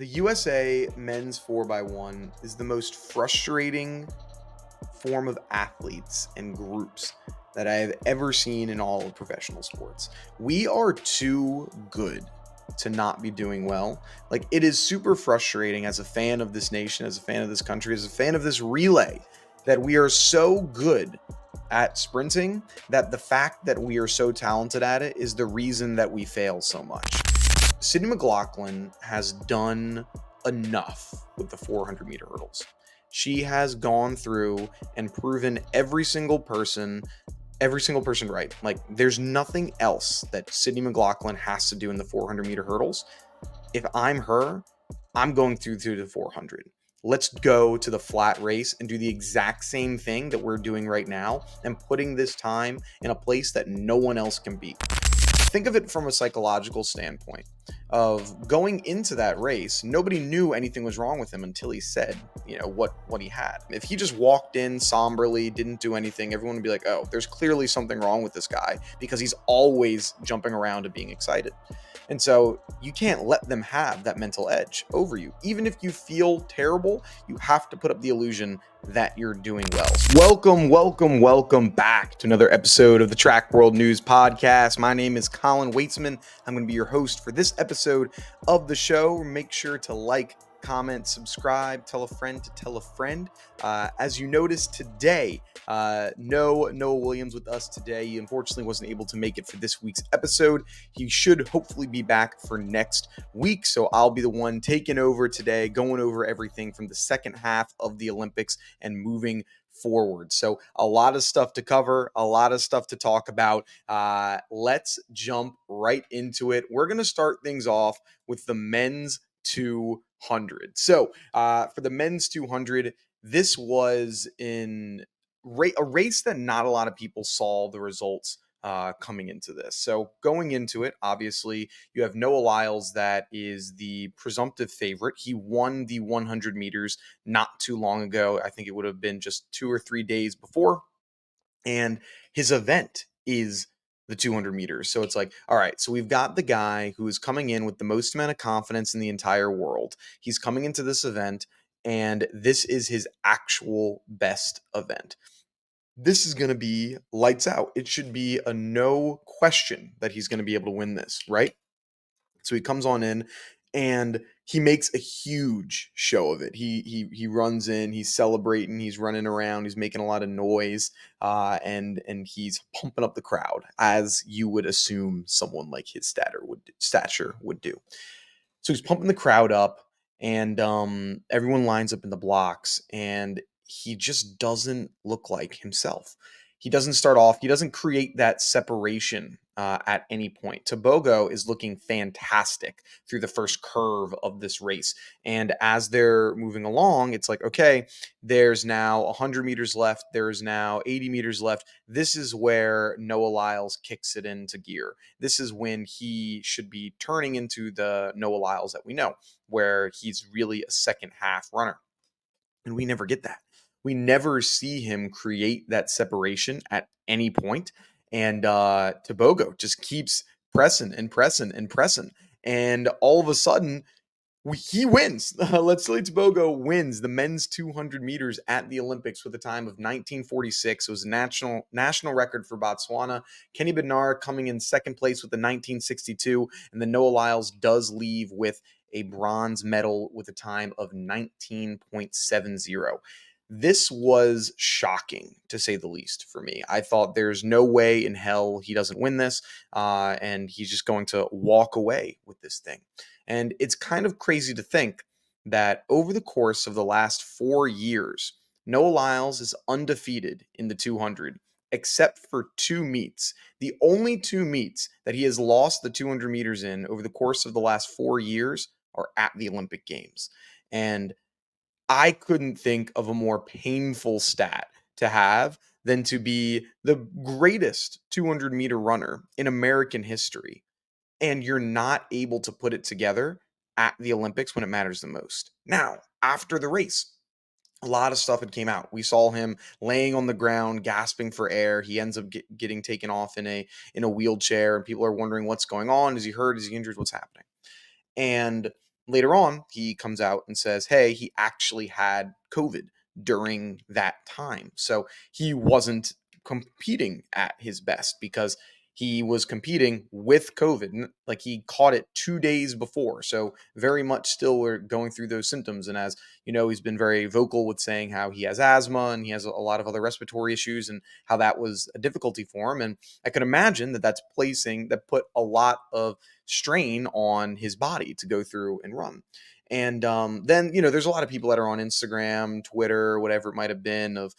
The USA men's 4x1 is the most frustrating form of athletes and groups that I have ever seen in all of professional sports. We are too good to not be doing well. Like, it is super frustrating as a fan of this nation, as a fan of this country, as a fan of this relay, that we are so good at sprinting that the fact that we are so talented at it is the reason that we fail so much. Sydney McLaughlin has done enough with the 400-meter hurdles. She has gone through and proven every single person right. Like, there's nothing else that Sydney McLaughlin has to do in the 400-meter hurdles. If I'm her, I'm going through the 400. Let's go to the flat race and do the exact same thing that we're doing right now and putting this time in a place that no one else can beat. Think of it from a psychological standpoint of going into that race. Nobody knew anything was wrong with him until he said, what he had. If he just walked in somberly, didn't do anything, everyone would be like, oh, there's clearly something wrong with this guy because he's always jumping around and being excited. And so you can't let them have that mental edge over you. Even if you feel terrible, you have to put up the illusion that you're doing well. Welcome back to another episode of the Track World News Podcast. My name is Colin Weitzman. I'm going to be your host for this episode of the show. Make sure to like, comment, subscribe, tell a friend to tell a friend. As you noticed today, no Noah Williams with us today. He unfortunately wasn't able to make it for this week's episode. He should hopefully be back for next week. So I'll be the one taking over today, going over everything from the second half of the Olympics and moving forward. So a lot of stuff to cover, a lot of stuff to talk about. Let's jump right into it. We're going to start things off with the men's 200. So for the men's 200, this was in a race that not a lot of people saw the results coming into this. So going into it, obviously, you have Noah Lyles, that is the presumptive favorite. He won the 100 meters not too long ago. I think it would have been just 2 or 3 days before. And his event is the 200 meters. So it's like, all right, so we've got the guy who is coming in with the most amount of confidence in the entire world. He's coming into this event, and this is his actual best event. This is going to be lights out. It should be a no question that he's going to be able to win this, right? So he comes on in and he makes a huge show of it. He runs in, he's celebrating, he's running around, he's making a lot of noise, and he's pumping up the crowd, as you would assume someone like his stature would do. So he's pumping the crowd up, and everyone lines up in the blocks, and he just doesn't look like himself. He doesn't start off, he doesn't create that separation at any point. Tebogo is looking fantastic through the first curve of this race. And as they're moving along, it's like, okay, there's now 100 meters left. There's now 80 meters left. This is where Noah Lyles kicks it into gear. This is when he should be turning into the Noah Lyles that we know, where he's really a second half runner. And we never get that. We never see him create that separation at any point. And Tebogo just keeps pressing. And all of a sudden, he wins. Leslie Tebogo wins the men's 200 meters at the Olympics with a time of 1946. It was a national record for Botswana. Kenny Bednar coming in second place with the 1962, and then Noah Lyles does leave with a bronze medal with a time of 19.70. This was shocking, to say the least, for me. I thought there's no way in hell he doesn't win this, and he's just going to walk away with this thing. And it's kind of crazy to think that over the course of the last 4 years, Noah Lyles is undefeated in the 200, except for 2 meets. The only 2 meets that he has lost the 200 meters in over the course of the last 4 years are at the Olympic Games. And I couldn't think of a more painful stat to have than to be the greatest 200-meter runner in American history, and you're not able to put it together at the Olympics when it matters the most. Now, after the race, a lot of stuff had came out. We saw him laying on the ground, gasping for air. He ends up getting taken off in a wheelchair, and people are wondering what's going on. Is he hurt? Is he injured? What's happening? And later on, he comes out and says, hey, he actually had COVID during that time. So he wasn't competing at his best because he was competing with COVID. Like he caught it 2 days before. So very much still we're going through those symptoms. And as you know, he's been very vocal with saying how he has asthma and he has a lot of other respiratory issues and how that was a difficulty for him. And I could imagine that that put a lot of strain on his body to go through and run. And then, there's a lot of people that are on Instagram, Twitter, whatever it might have been, of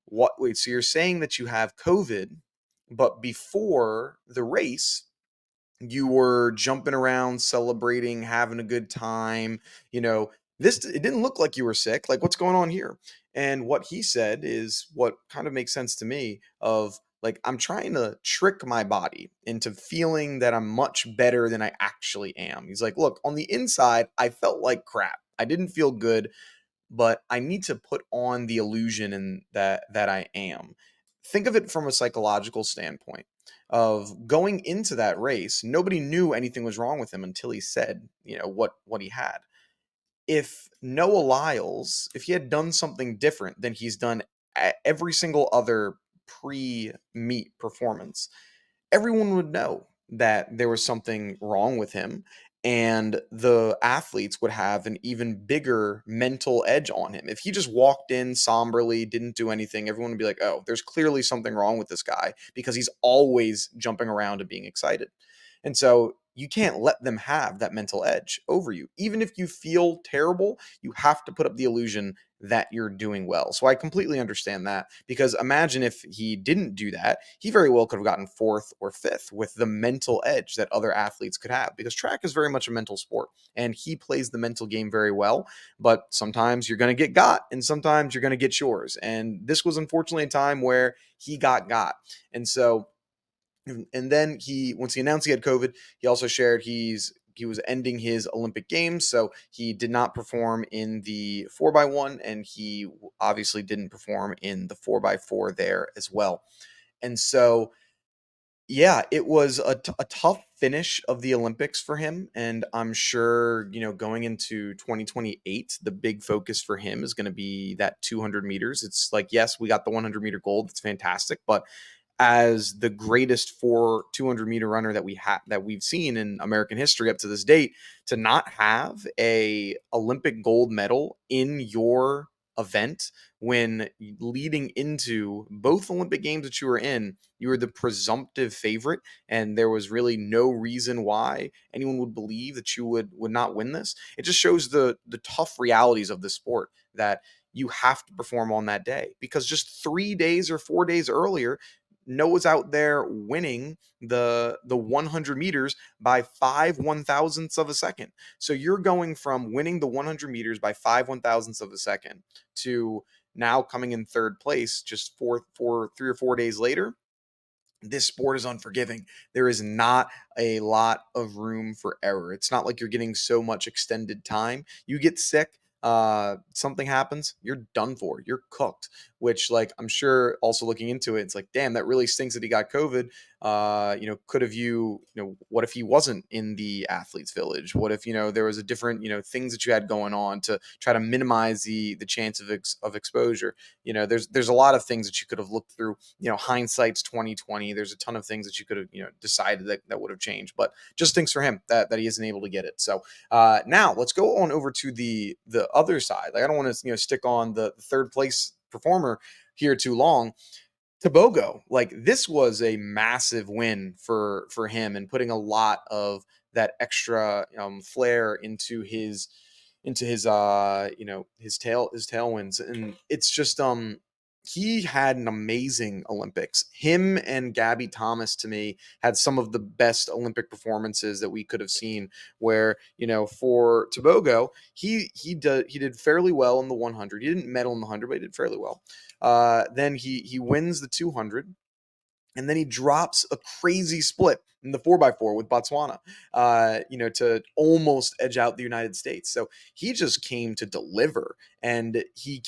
wait, so you're saying that you have COVID, but before the race, you were jumping around, celebrating, having a good time. You know, it didn't look like you were sick. Like, what's going on here? And what he said is what kind of makes sense to me of like, I'm trying to trick my body into feeling that I'm much better than I actually am. He's like, look, on the inside, I felt like crap. I didn't feel good, but I need to put on the illusion and that I am. Think of it from a psychological standpoint of going into that race. Nobody knew anything was wrong with him until he said, what he had. If Noah Lyles, if he had done something different than he's done at every single other pre-meet performance, everyone would know that there was something wrong with him, and the athletes would have an even bigger mental edge on him. If he just walked in somberly, didn't do anything, everyone would be like, oh, there's clearly something wrong with this guy because he's always jumping around and being excited. And so you can't let them have that mental edge over you. Even if you feel terrible, you have to put up the illusion that you're doing well. So I completely understand that, because imagine if he didn't do that, he very well could have gotten fourth or fifth with the mental edge that other athletes could have, because track is very much a mental sport and he plays the mental game very well. But sometimes you're going to get got and sometimes you're going to get yours. And this was unfortunately a time where he got. And so and then once he announced he had COVID, he also shared he was ending his Olympic Games, so he did not perform in the 4x1, and he obviously didn't perform in the 4x4 there as well. And so, yeah, it was a tough finish of the Olympics for him, and I'm sure going into 2028, the big focus for him is going to be that 200 meters. It's like, yes, we got the 100-meter gold, it's fantastic, but as the greatest 200-meter runner that we've seen in American history up to this date, to not have a Olympic gold medal in your event when leading into both Olympic games that you were in, you were the presumptive favorite, and there was really no reason why anyone would believe that you would not win this. It just shows the tough realities of the sport, that you have to perform on that day, because just 3 days or 4 days earlier, Noah's out there winning the 100 meters by 5/1000ths of a second. So you're going from winning the 100 meters by 5/1000ths of a second to now coming in third place just 3 or 4 days later. This sport is unforgiving. There is not a lot of room for error. It's not like you're getting so much extended time. You get sick, something happens, you're done for. You're cooked. Which, like, I'm sure also looking into it, it's like, damn, that really stinks that he got COVID. Could have what if he wasn't in the athletes village? What if there was a different things that you had going on to try to minimize the chance of exposure? There's a lot of things that you could have looked through. Hindsight's 2020. There's a ton of things that you could have decided that would have changed, but just stinks for him that he isn't able to get it. So now let's go on over to the other side. Like, I don't want to stick on the third place performer here too long. Tobogo, like, this was a massive win for him, and putting a lot of that extra flair into his tailwinds. And it's just he had an amazing Olympics. Him and Gabby Thomas, to me, had some of the best Olympic performances that we could have seen, where for Tobogo, he did fairly well in the 100. He didn't medal in the 100, but he did fairly well. Then he wins the 200, and then he drops a crazy split in the 4x4 with Botswana, to almost edge out the United States. So he just came to deliver. And he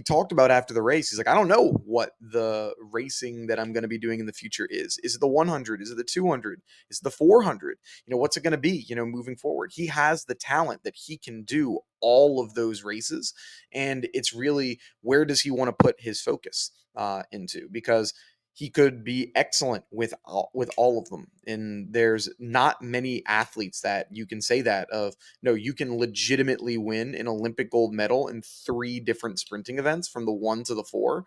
talked about after the race, he's like, I don't know what the racing that I'm going to be doing in the future is. Is it the 100? Is it the 200? Is it the 400? What's it going to be, moving forward? He has the talent that he can do all of those races. And it's really, where does he want to put his focus into? Because he could be excellent with all of them. And there's not many athletes that you can say that of. No, you can legitimately win an Olympic gold medal in 3 different sprinting events from the 1 to the 4.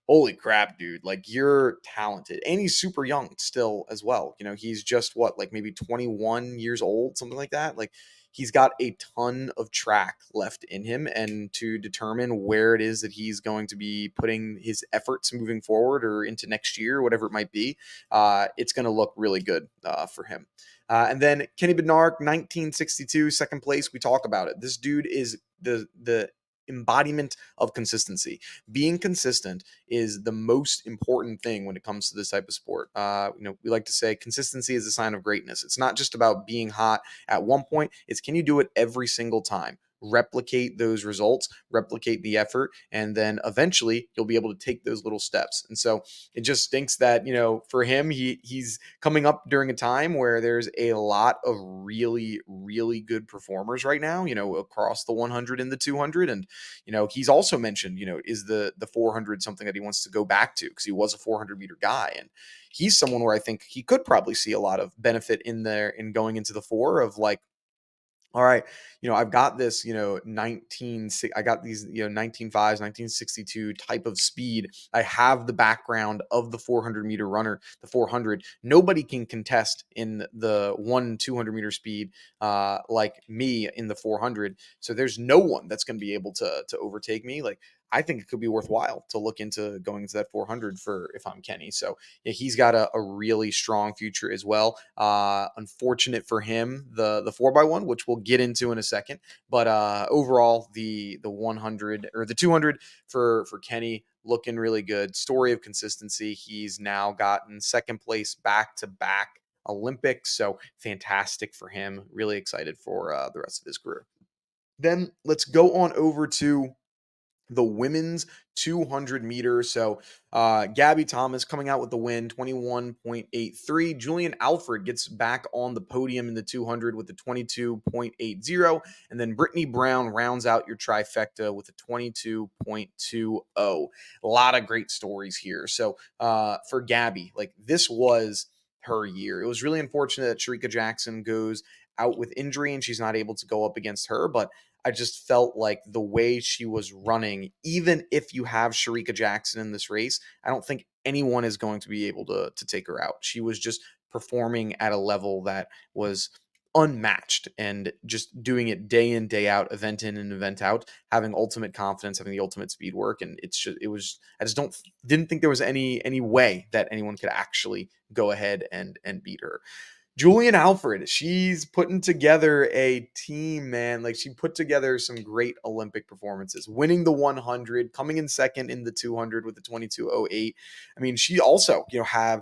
Holy crap, dude. Like, you're talented. And he's super young still as well. He's just what, like maybe 21 years old, something like that. Like, he's got a ton of track left in him. And to determine where it is that he's going to be putting his efforts moving forward or into next year, whatever it might be, it's going to look really good for him. And then Kenny Bednark, 1962, second place. We talk about it. This dude is the embodiment of consistency. Being consistent is the most important thing when it comes to this type of sport. We like to say consistency is a sign of greatness. It's not just about being hot at one point. It's, can you do it every single time? Replicate those results, replicate the effort, and then eventually you'll be able to take those little steps. And so it just stinks that, for him, he's coming up during a time where there's a lot of really, really good performers right now, across the 100 and the 200. And he's also mentioned, is the 400 something that he wants to go back to, because he was a 400-meter guy. And he's someone where I think he could probably see a lot of benefit in there in going into the 4 of, like, all right, I've got this, 19.5s, 1962 type of speed. I have the background of the 400-meter runner, the 400. Nobody can contest in the 200-meter speed like me in the 400. So there's no one that's going to be able to overtake me. Like, I think it could be worthwhile to look into going to that 400 for, if I'm Kenny. So yeah, he's got a really strong future as well. Unfortunate for him, the 4x1, which we'll get into in a second. But overall, the 100 or the 200 for Kenny, looking really good. Story of consistency. He's now gotten second place back to back Olympics. So fantastic for him. Really excited for the rest of his career. Then let's go on over to the women's 200 meters. So Gabby Thomas coming out with the win, 21.83. Julian Alfred gets back on the podium in the 200 with the 22.80. And then Brittany Brown rounds out your trifecta with a 22.20. A lot of great stories here. So for Gabby, like, this was her year. It was really unfortunate that Sharika Jackson goes out with injury and she's not able to go up against her, but I just felt like the way she was running, even if you have Sharika Jackson in this race, I don't think anyone is going to be able to take her out. She was just performing at a level that was unmatched and just doing it day in, day out, event in and event out, having ultimate confidence, having the ultimate speed work. And I just didn't think there was any way that anyone could actually go ahead and beat her. Julian Alfred, she's putting together a team, man. Like, she put together some great Olympic performances, winning the 100, coming in second in the 200 with the 22.08. I mean, she also, have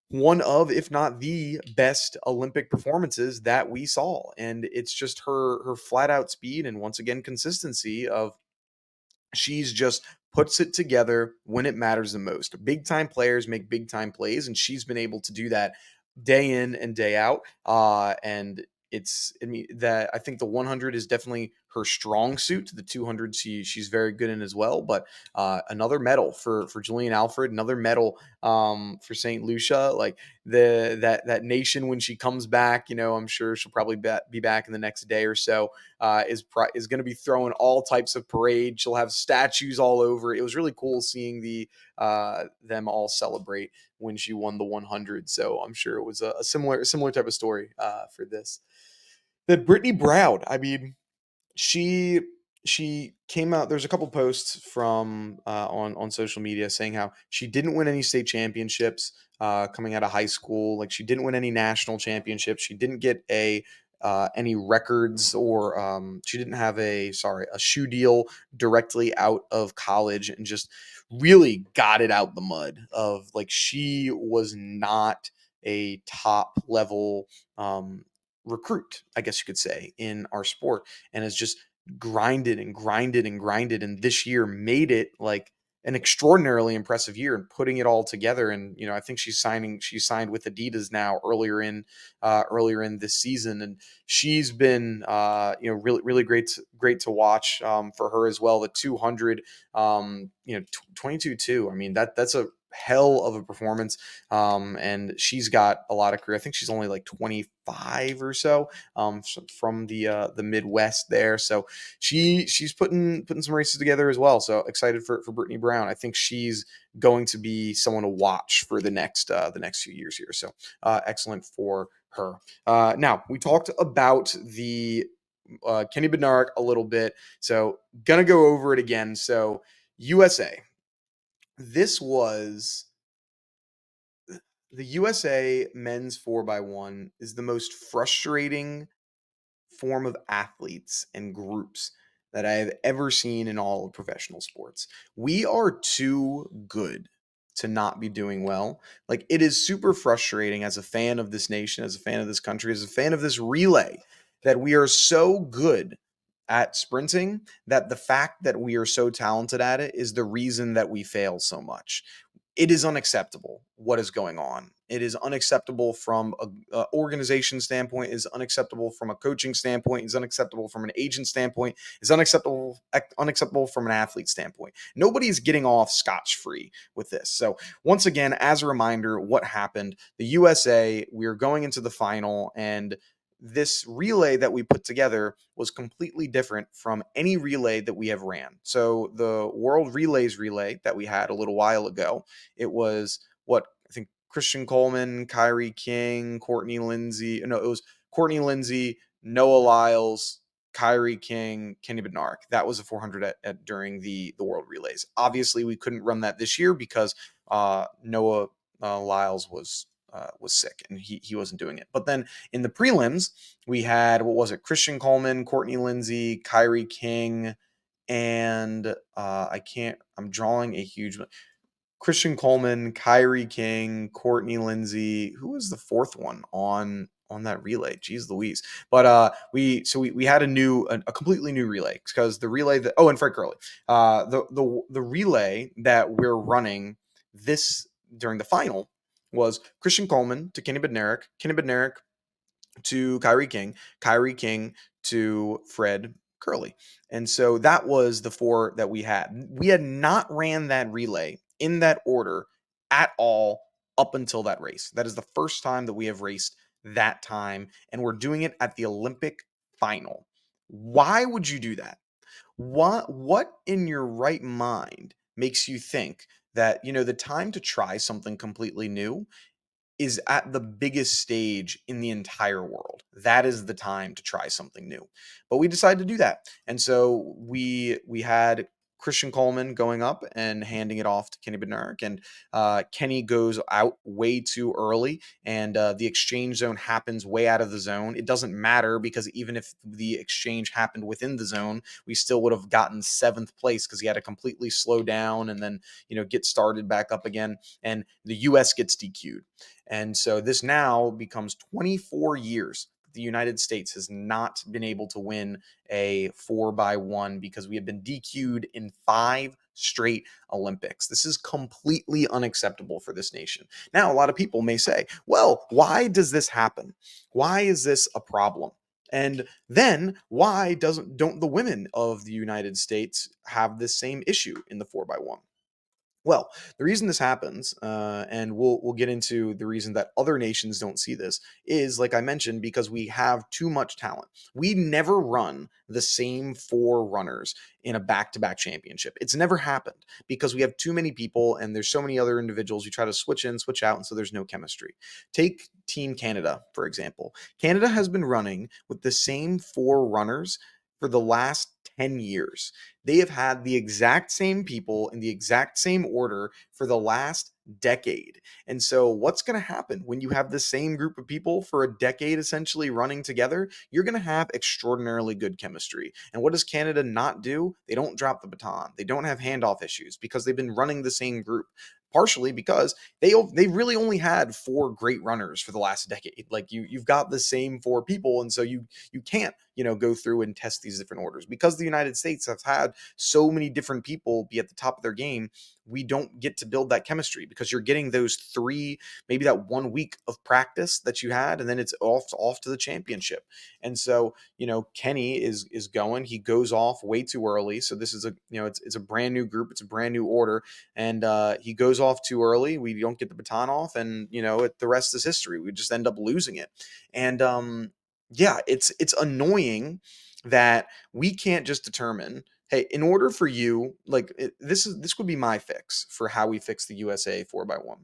one of, if not the best Olympic performances that we saw. And it's just her flat out speed and, once again, consistency of, she's just puts it together when it matters the most. Big time players make big time plays, and she's been able to do that day in and day out. And that I think the 100 is definitely her strong suit. The 200 she's very good in as well. But another medal for Julian Alfred, another medal for St. Lucia. Like, that nation, when she comes back, I'm sure she'll probably be back in the next day or so. Is going to be throwing all types of parade. She'll have statues all over. It was really cool seeing them all celebrate when she won the 100. So I'm sure it was a similar type of story for this. That Brittany Brown, I mean, she came out. There's a couple posts from on social media saying how she didn't win any state championships coming out of high school. Like, she didn't win any national championships. She didn't get any records, or she didn't have a shoe deal directly out of college, and just really got it out the mud of, like, she was not a top level recruit, I guess you could say, in our sport, and has just grinded and grinded and grinded, and this year made it like an extraordinarily impressive year and putting it all together. And I think she signed with Adidas now earlier in this season, and she's been really great to watch for her as well. The 200, 22 2. I mean, that's a hell of a performance. And she's got a lot of career. I think she's only like 25 or so, from the Midwest there. So she's putting some races together as well. So excited for Brittany Brown. I think she's going to be someone to watch for the next few years here. So excellent for her. Now, we talked about the Kenny Bednarik a little bit, so gonna go over it again. So USA, this was the USA men's 4x1 is the most frustrating form of athletes and groups that I have ever seen in all of professional sports. We are too good to not be doing well. Like, it is super frustrating as a fan of this nation, as a fan of this country, as a fan of this relay, that we are so good at sprinting that the fact that we are so talented at it is the reason that we fail so much. It is unacceptable what is going on. It is unacceptable from a organization standpoint. Is unacceptable from a coaching standpoint. Is unacceptable from an agent standpoint. Is unacceptable from an athlete standpoint. Nobody's getting off scotch free with this. So once again, as a reminder, what happened? The USA, we are going into the final, and this relay that we put together was completely different from any relay that we have ran. So the World Relays relay that we had a little while ago, it was what I think Christian Coleman, Kyrie King, Courtney Lindsay. No, it was Courtney Lindsay, Noah Lyles, Kyrie King, Kenny Bednarik. That was a 400 during the World Relays. Obviously, we couldn't run that this year because Noah Lyles was sick and he wasn't doing it. But then in the prelims, we had, what was it? Christian Coleman, Courtney Lindsay, Kyrie King, and I'm drawing a huge Christian Coleman, Kyrie King, Courtney Lindsay. Who was the fourth one on that relay? Jeez Louise. But we had a completely new relay, because the relay that, and Fred Curley. The relay that we're running this during the final was Christian Coleman to Kenny Bednarik, Kenny Bednarik to Kyrie King to Fred Curley. And so that was the four that we had. We had not ran that relay in that order at all up until that race. That is the first time that we have raced that time, and we're doing it at the Olympic final. Why would you do that? What in your right mind makes you think that, the time to try something completely new is at the biggest stage in the entire world? That is the time to try something new. But we decided to do that. And so we had Christian Coleman going up and handing it off to Kenny Bednarik, and Kenny goes out way too early, and the exchange zone happens way out of the zone. It doesn't matter, because even if the exchange happened within the zone, we still would have gotten seventh place, because he had to completely slow down and then get started back up again, and the US gets DQ'd. And so this now becomes 24 years the United States has not been able to win a 4x1, because we have been DQ'd in 5 straight Olympics. This is completely unacceptable for this nation. Now, a lot of people may say, well, why does this happen? Why is this a problem? And then why don't the women of the United States have this same issue in the 4x1? Well, the reason this happens, and we'll get into the reason that other nations don't see this, is, like I mentioned, because we have too much talent. We never run the same 4 runners in a back-to-back championship. It's never happened, because we have too many people, and there's so many other individuals who try to switch in, switch out, and so there's no chemistry. Take Team Canada, for example. Canada has been running with the same 4 runners for the last 10 years. They have had the exact same people in the exact same order for the last decade. And so, what's going to happen when you have the same group of people for a decade essentially running together? You're going to have extraordinarily good chemistry. And what does Canada not do? They don't drop the baton. They don't have handoff issues because they've been running the same group. Partially because they really only had four great runners for the last decade. Like you've got the same four people, and so you can't go through and test these different orders because the United States has had so many different people be at the top of their game. We don't get to build that chemistry because you're getting those three, maybe that 1 week of practice that you had, and then it's off to the championship. And so Kenny is going. He goes off way too early. So this is it's a brand new group. It's a brand new order, and he goes off too early. We don't get the baton off, and the rest is history. We just end up losing it. And yeah, it's annoying that we can't just determine, hey, in order for you, like this would be my fix for how we fix the USA 4x1.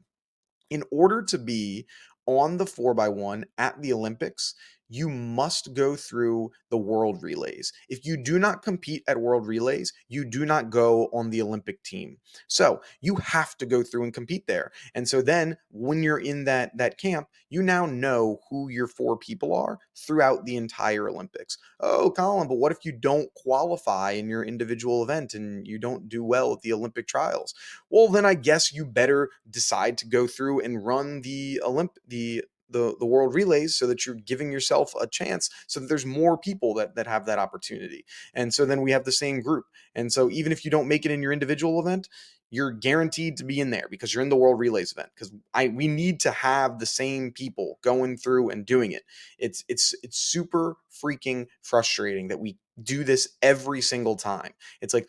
In order to be on the 4x1 at the Olympics, you must go through the world relays. If you do not compete at world relays, you do not go on the Olympic team. So you have to go through and compete there. And so then when you're in that camp, you now know who your four people are throughout the entire Olympics. Oh, Colin, but what if you don't qualify in your individual event and you don't do well at the Olympic trials? Well, then I guess you better decide to go through and run the world relays so that you're giving yourself a chance so that there's more people that have that opportunity. And so then we have the same group. And so even if you don't make it in your individual event, you're guaranteed to be in there because you're in the world relays event, because we need to have the same people going through and doing it. It's super freaking frustrating that we do this every single time. It's like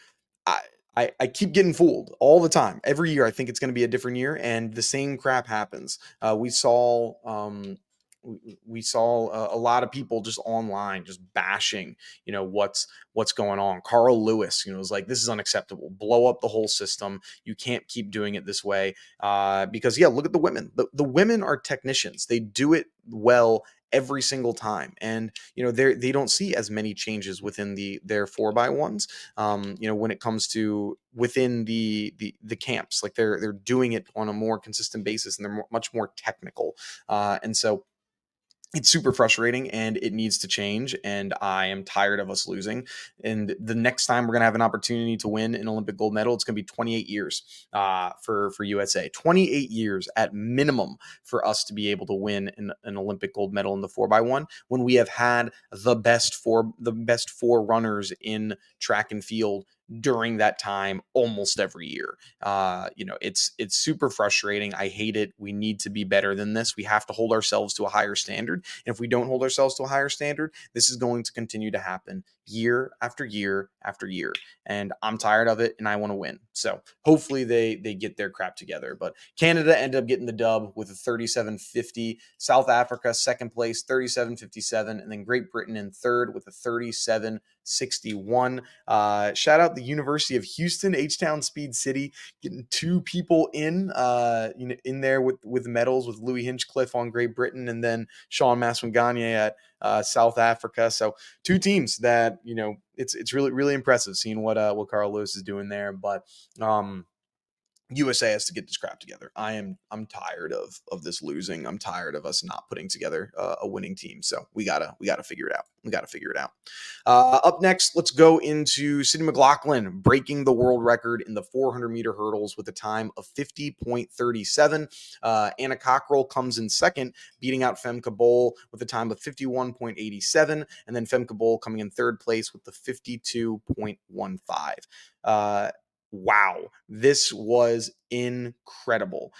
I, I keep getting fooled all the time. Every year, I think it's going to be a different year, and the same crap happens. We saw a lot of people just online just bashing, what's going on. Carl Lewis, was like, this is unacceptable. Blow up the whole system. You can't keep doing it this way. Because yeah, look at the women. The women are technicians. They do it well every single time, and they don't see as many changes within their 4x1s, when it comes to within the camps. Like they're doing it on a more consistent basis, and they're much more technical, and so it's super frustrating and it needs to change. And I am tired of us losing. And the next time we're going to have an opportunity to win an Olympic gold medal, it's going to be 28 years for USA. 28 years at minimum for us to be able to win an Olympic gold medal in the 4x1 when we have had the best four runners in track and field during that time almost every year. It's super frustrating. I hate it. We need to be better than this. We have to hold ourselves to a higher standard. And if we don't hold ourselves to a higher standard, this is going to continue to happen year after year after year. And I'm tired of it and I want to win. So hopefully they get their crap together. But Canada ended up getting the dub with a 37.50. South Africa, second place, 37.57. And then Great Britain in third with a 37.61. Shout out the University of Houston, H-Town Speed City, getting two people in there with medals, with Louis Hinchcliffe on Great Britain and then Sean Maswanganyi at South Africa. So two teams that it's really really impressive seeing what Carl Lewis is doing there. But USA has to get this crap together. I'm tired of this losing. I'm tired of us not putting together a winning team. So we gotta figure it out. We gotta figure it out. Up next, let's go into Sydney McLaughlin breaking the world record in the 400-meter hurdles with a time of 50.37. Anna Cockrell comes in second, beating out Femke Bol with a time of 51.87, and then Femke Bol coming in third place with the 52.15. Wow, this was incredible.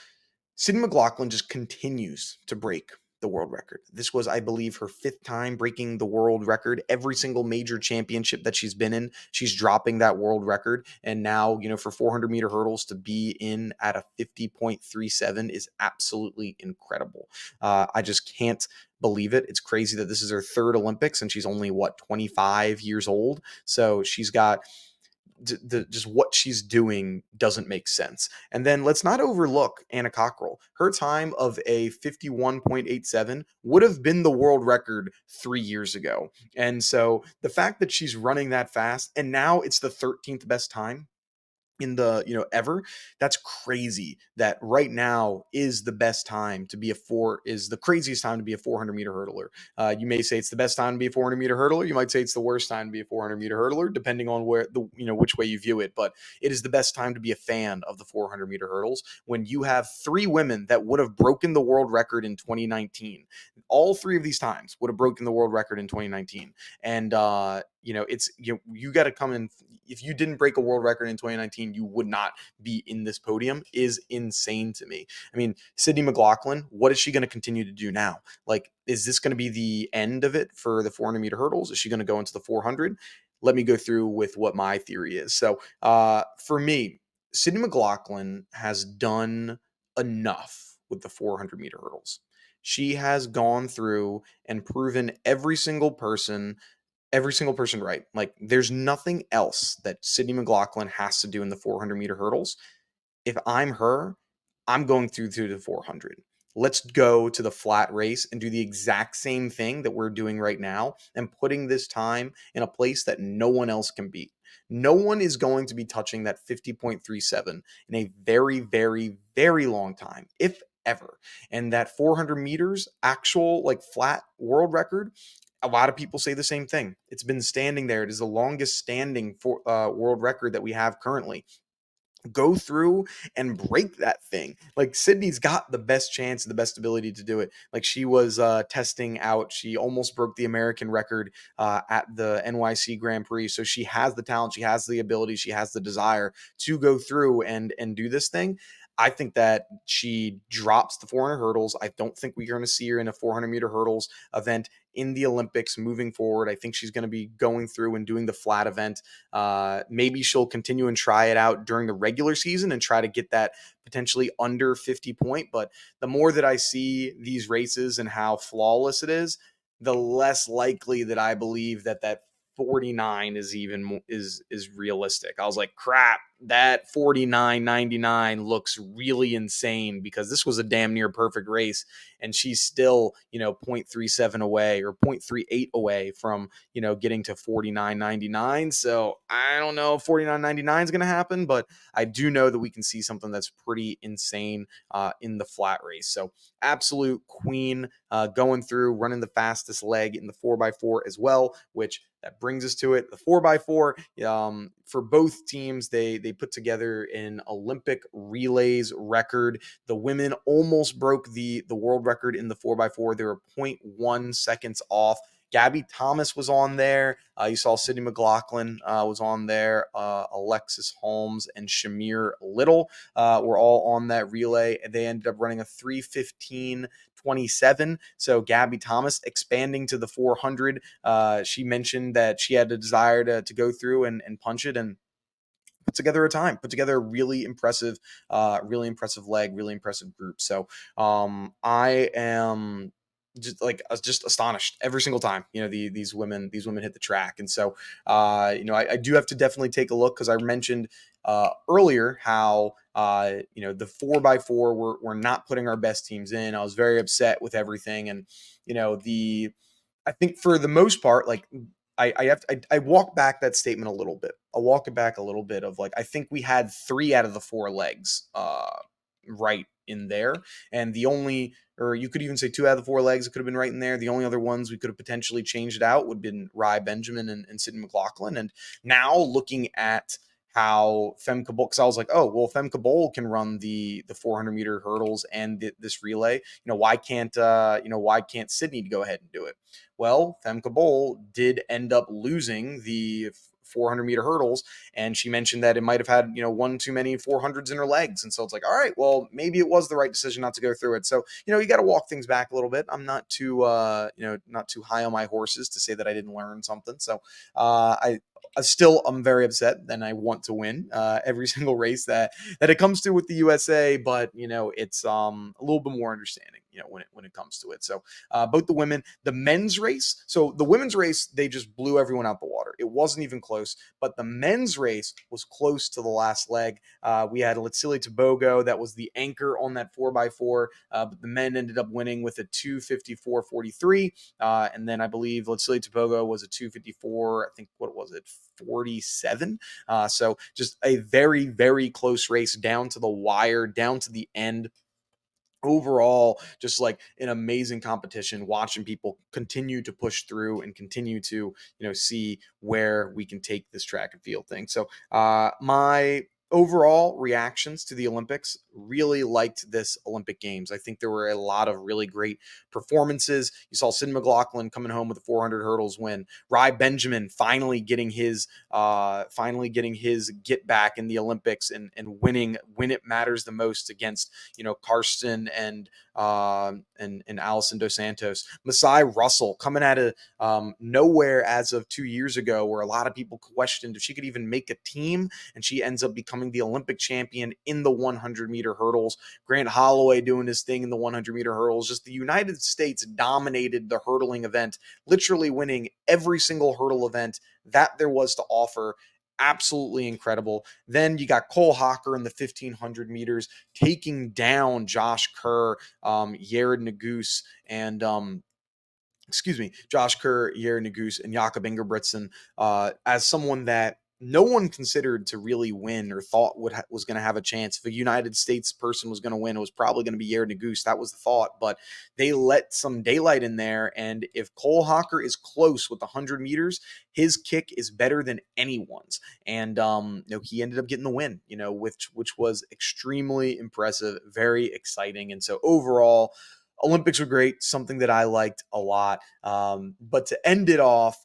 Sydney McLaughlin just continues to break the world record. This was, I believe, her fifth time breaking the world record. Every single major championship that she's been in, she's dropping that world record. And now, for 400-meter hurdles to be in at a 50.37 is absolutely incredible. I just can't believe it. It's crazy that this is her third Olympics and she's only, 25 years old. So she's got just what she's doing doesn't make sense. And then let's not overlook Anna Cockrell. Her time of a 51.87 would have been the world record 3 years ago. And so the fact that she's running that fast and now it's the 13th best time, in the ever. That's crazy that right now is the best time to be a four is the craziest time to be a 400-meter hurdler. You may say it's the best time to be a 400-meter hurdler. You might say it's the worst time to be a 400-meter hurdler, depending on where the which way you view it. But it is the best time to be a fan of the 400-meter hurdles when you have three women that would have broken the world record in 2019. All three of these times would have broken the world record in 2019. And it's you got to come in. If you didn't break a world record in 2019, you would not be in this podium. Is insane to me. I mean, Sydney McLaughlin, what is she going to continue to do now? Like, is this going to be the end of it for the 400-meter hurdles? Is she going to go into the 400? Let me go through with what my theory is. So, for me, Sydney McLaughlin has done enough with the 400-meter hurdles. She has gone through and proven every single person right. Like, there's nothing else that Sydney McLaughlin has to do in the 400-meter hurdles. If I'm her, I'm going through to the 400. Let's go to the flat race and do the exact same thing that we're doing right now and putting this time in a place that no one else can beat. No one is going to be touching that 50.37 in a very, very, very long time, if ever. And that 400 meters actual, like, flat world record, a lot of people say the same thing. It's been standing there. It is the longest standing for world record that we have currently. Go through and break that thing. Like, Sydney's got the best chance and the best ability to do it. Like, she was testing out. She almost broke the American record at the NYC Grand Prix. So she has the talent, she has the ability, she has the desire to go through and do this thing. I think that she drops the 400 hurdles. I don't think we're going to see her in a 400-meter hurdles event in the Olympics moving forward. I think she's going to be going through and doing the flat event. Maybe she'll continue and try it out during the regular season and try to get that potentially under 50 point. But the more that I see these races and how flawless it is, the less likely that I believe that 49 is even is realistic. I was like, crap, that 49.99 looks really insane because this was a damn near perfect race and she's still 0.37 away or 0.38 away from getting to 49.99. So I don't know if 49.99 is going to happen, but I do know that we can see something that's pretty insane in the flat race. So absolute queen, going through, running the fastest leg in the 4x4 as well, which that brings us to it. The 4x4, for both teams, they put together an Olympic relays record. The women almost broke the world record in the 4x4. They were 0.1 seconds off. Gabby Thomas was on there. You saw Sydney McLaughlin was on there. Alexis Holmes and Shamir Little were all on that relay. And they ended up running a 3:15:27. So Gabby Thomas expanding to the 400. She mentioned that she had a desire to go through and punch it and put together a time, put together a really impressive leg, really impressive group. So I am just astonished every single time these women hit the track. And so I do have to definitely take a look because I mentioned earlier how the 4x4 we're not putting our best teams in. I was very upset with everything. And the I think for the most part, like, I walk back that statement a little bit. I'll walk it back a little bit of, like, I think we had 3 out of the 4 legs right in there, and the only, or you could even say 2 out of the 4 legs that could have been right in there. The only other ones we could have potentially changed it out would have been Rye Benjamin and Sydney McLaughlin. And now looking at how Femke Bol, because I was like, oh well, Femke Bol can run the 400-meter hurdles and this relay. Why can't Sydney go ahead and do it? Well, Femke Bol did end up losing the 400-meter hurdles, and she mentioned that it might have had one too many 400s in her legs. And so it's like, all right, well, maybe it was the right decision not to go through it. So you got to walk things back a little bit. I'm not too not too high on my horses to say that I didn't learn something. So I'm very upset, and I want to win every single race that it comes to with the USA. But it's a little bit more understanding when it comes to it. So both the women, the men's race. So the women's race, they just blew everyone out the water. It wasn't even close. But the men's race was close to the last leg. We had Letsili Tebogo, that was the anchor on that 4x4. But the men ended up winning with a 2:54:43. And then I believe Letsili Tebogo was a 2:54. I think, what was it, 47. So just a very, very close race down to the wire, down to the end. Overall, just like an amazing competition, watching people continue to push through and continue to, see where we can take this track and field thing. So my overall reactions to the Olympics, really liked this Olympic Games. I think there were a lot of really great performances. You saw Sid McLaughlin coming home with a 400 hurdles win. Rai Benjamin finally getting his get back in the Olympics and winning when it matters the most against Karsten and Allison Dos Santos. Masai Russell coming out of nowhere as of 2 years ago, where a lot of people questioned if she could even make a team, and she ends up becoming the Olympic champion in the 100-meter hurdles. Grant Holloway doing his thing in the 100-meter hurdles. Just the United States dominated the hurdling event, literally winning every single hurdle event that there was to offer. Absolutely incredible. Then you got Cole Hocker in the 1500 meters taking down Josh Kerr, Yared Naguse, and Josh Kerr, Yared Naguse, and Jakob Ingebrigtsen, as someone that no one considered to really win or thought was going to have a chance. If a United States person was going to win, it was probably going to be Yared Naguse. That was the thought, but they let some daylight in there. And if Cole Hocker is close with the 100 meters, his kick is better than anyone's. And he ended up getting the win, which was extremely impressive, very exciting. And so overall, Olympics were great, something that I liked a lot. But to end it off,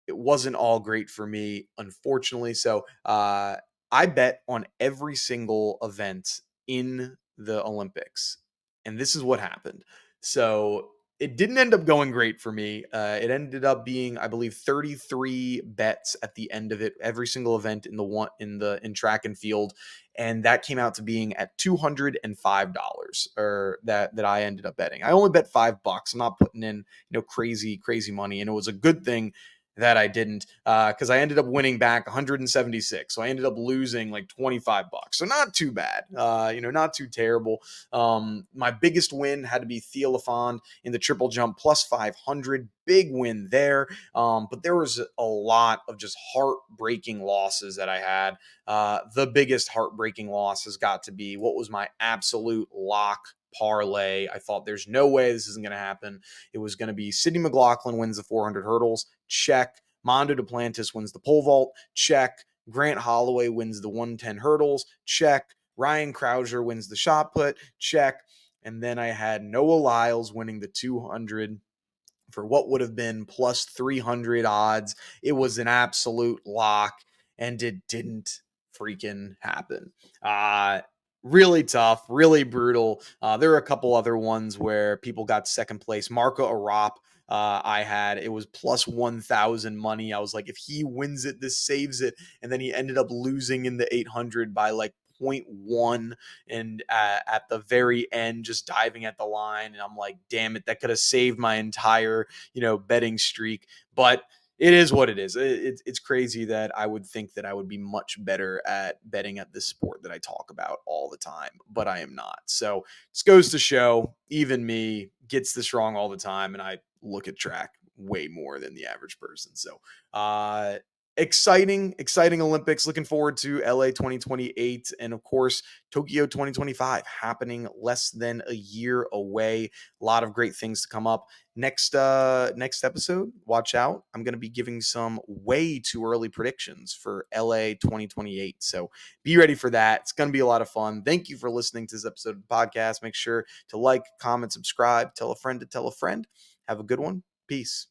it wasn't all great for me, unfortunately. So I bet on every single event in the Olympics. And this is what happened. So it didn't end up going great for me. It ended up being, I believe, 33 bets at the end of it, every single event in track and field, and that came out to being at $205, or that I ended up betting. I only bet $5. I'm not putting in crazy money, and it was a good thing that I didn't, because I ended up winning back 176. So I ended up losing like $25. So not too bad, not too terrible. My biggest win had to be Thea Lafond in the triple jump plus 500. Big win there. But there was a lot of just heartbreaking losses that I had. The biggest heartbreaking loss has got to be what was my absolute lock parlay. I thought there's no way this isn't going to happen. It was going to be Sydney McLaughlin wins the 400 hurdles. Check. Mondo Duplantis wins the pole vault. Check. Grant Holloway wins the 110 hurdles. Check. Ryan Krauser wins the shot put. Check. And then I had Noah Lyles winning the 200 for what would have been plus 300 odds. It was an absolute lock, and it didn't freaking happen. Really tough, really brutal. There were a couple other ones where people got second place. Marco Arop, it was plus 1,000 money. I was like, if he wins it, this saves it. And then he ended up losing in the 800 by like 0.1, and at the very end just diving at the line, and I'm like, damn it, that could have saved my entire betting streak. But it is what it is. It's crazy that I would think that I would be much better at betting at this sport that I talk about all the time, but I am not. So this goes to show even me gets this wrong all the time, and I look at track way more than the average person. So exciting Olympics. Looking forward to LA 2028, and of course Tokyo 2025 happening less than a year away. A lot of great things to come up. Next episode, watch out. I'm going to be giving some way too early predictions for LA 2028. So be ready for that. It's going to be a lot of fun. Thank you for listening to this episode of the podcast. Make sure to like, comment, subscribe, tell a friend to tell a friend. Have a good one. Peace.